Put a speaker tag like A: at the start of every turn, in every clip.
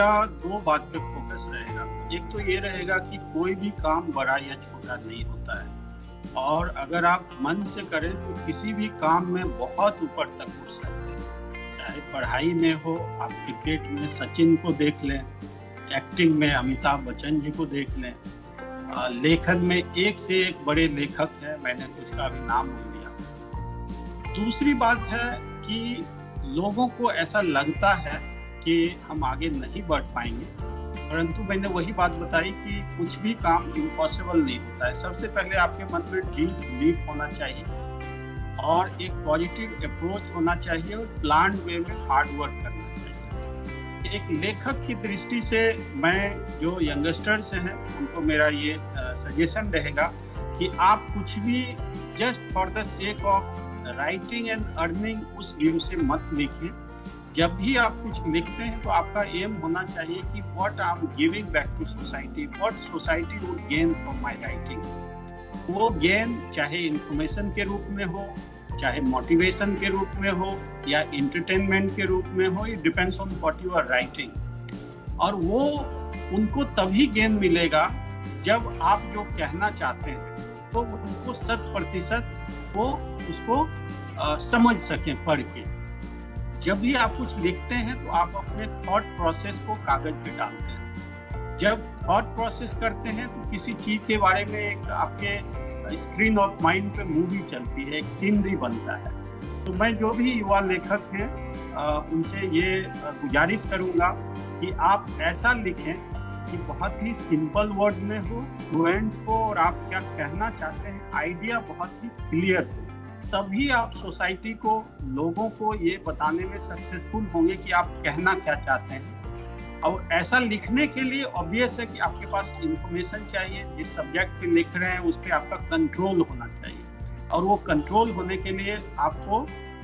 A: मेरा दो बात पे फोकस रहेगा। एक तो ये रहेगा कि कोई भी काम बड़ा या छोटा नहीं होता है, और अगर आप मन से करें तो किसी भी काम में बहुत ऊपर तक उठ सकते हैं। चाहे पढ़ाई में हो, आप क्रिकेट में सचिन को देख लें, एक्टिंग में अमिताभ बच्चन जी को देख लें, लेखन में एक से एक बड़े लेखक हैं, मैंने कुछ का अभी नाम नहीं लिया। दूसरी बात है कि लोगों को ऐसा लगता है कि हम आगे नहीं बढ़ पाएंगे, परंतु मैंने वही बात बताई कि कुछ भी काम इम्पॉसिबल नहीं होता है। सबसे पहले आपके मन में डीप बिलीफ होना चाहिए और एक पॉजिटिव अप्रोच होना चाहिए और प्लान्ड वे में हार्ड वर्क करना चाहिए। एक लेखक की दृष्टि से मैं जो यंगस्टर्स हैं उनको मेरा ये सजेशन रहेगा कि आप कुछ भी just for the sake of writing and earning उस व्यू से मत लिखें। जब भी आप कुछ लिखते हैं तो आपका एम होना चाहिए कि what I am giving back to society, what society would gain from my writing. वो गेन चाहे इंफॉर्मेशन के रूप में हो, चाहे मोटिवेशन के रूप में हो, या एंटरटेनमेंट के रूप में हो, it depends on what you are writing. और वो उनको तभी गेन मिलेगा जब आप जो कहना चाहते हैं तो उनको 100% वो उसको समझ सकें पढ़ के। जब भी आप कुछ लिखते हैं तो आप अपने थॉट प्रोसेस को कागज पे डालते हैं। जब थॉट प्रोसेस करते हैं तो किसी चीज के बारे में एक आपके स्क्रीन ऑफ माइंड पे मूवी चलती है, एक सीनरी बनता है। तो मैं जो भी युवा लेखक हैं उनसे ये गुजारिश करूंगा कि आप ऐसा लिखें कि बहुत ही सिंपल वर्ड में हो, फ्लुएंट हो, और आप क्या कहना चाहते हैं आइडिया बहुत ही क्लियर हो। तभी आप सोसाइटी को, लोगों को ये बताने में सक्सेसफुल होंगे कि आप कहना क्या चाहते हैं। और ऐसा लिखने के लिए ऑब्वियस है कि आपके पास इंफॉर्मेशन चाहिए। जिस सब्जेक्ट पे लिख रहे हैं उस पर आपका कंट्रोल होना चाहिए, और वो कंट्रोल होने के लिए आपको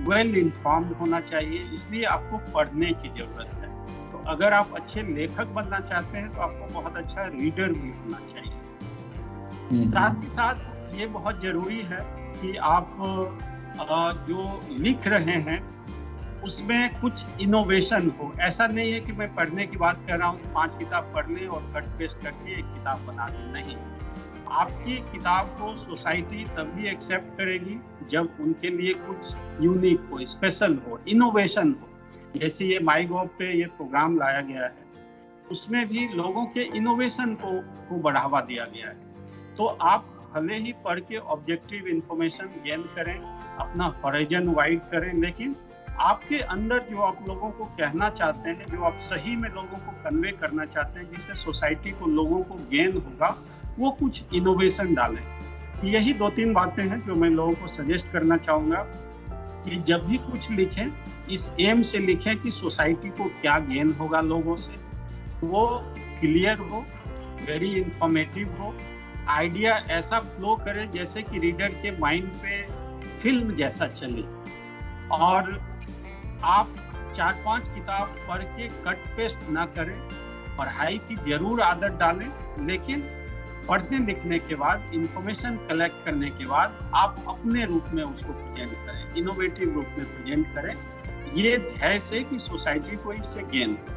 A: वेल इन्फॉर्म्ड होना चाहिए। इसलिए आपको पढ़ने की जरूरत है। तो अगर आप अच्छे लेखक बनना चाहते हैं तो आपको बहुत अच्छा रीडर भी होना चाहिए। साथ ही साथ ये बहुत जरूरी है कि आप जो लिख रहे हैं उसमें कुछ इनोवेशन हो। ऐसा नहीं है कि मैं पढ़ने की बात कर रहा हूँ तो 5 किताब पढ़ लें और कट पेस्ट करके एक किताब बना दें। नहीं, आपकी किताब को सोसाइटी तभी एक्सेप्ट करेगी जब उनके लिए कुछ यूनिक हो, स्पेशल हो, इनोवेशन हो। जैसे ये माई गॉव पे ये प्रोग्राम लाया गया है, उसमें भी लोगों के इनोवेशन को बढ़ावा दिया गया है। तो आप भले ही पढ़ के ऑब्जेक्टिव इंफॉर्मेशन गेन करें, अपना हॉराइजन वाइड करें, लेकिन आपके अंदर जो आप लोगों को कहना चाहते हैं, जो आप सही में लोगों को कन्वे करना चाहते हैं, जिससे सोसाइटी को, लोगों को गेन होगा, वो कुछ इनोवेशन डालें। यही 2-3 बातें हैं जो मैं लोगों को सजेस्ट करना चाहूँगा कि जब भी कुछ लिखें इस एम से लिखें कि सोसाइटी को क्या गेन होगा लोगों से, वो क्लियर हो, वेरी इंफॉर्मेटिव हो, आइडिया ऐसा फ्लो करे जैसे कि रीडर के माइंड पे फिल्म जैसा चले। और आप 4-5 किताब पढ़ के कट पेस्ट ना करें। पढ़ाई की जरूर आदत डालें, लेकिन पढ़ने लिखने के बाद, इंफॉर्मेशन कलेक्ट करने के बाद आप अपने रूप में उसको प्रेजेंट करें, इनोवेटिव रूप में प्रेजेंट करें। ये है से कि सोसाइटी को इससे गेन हो।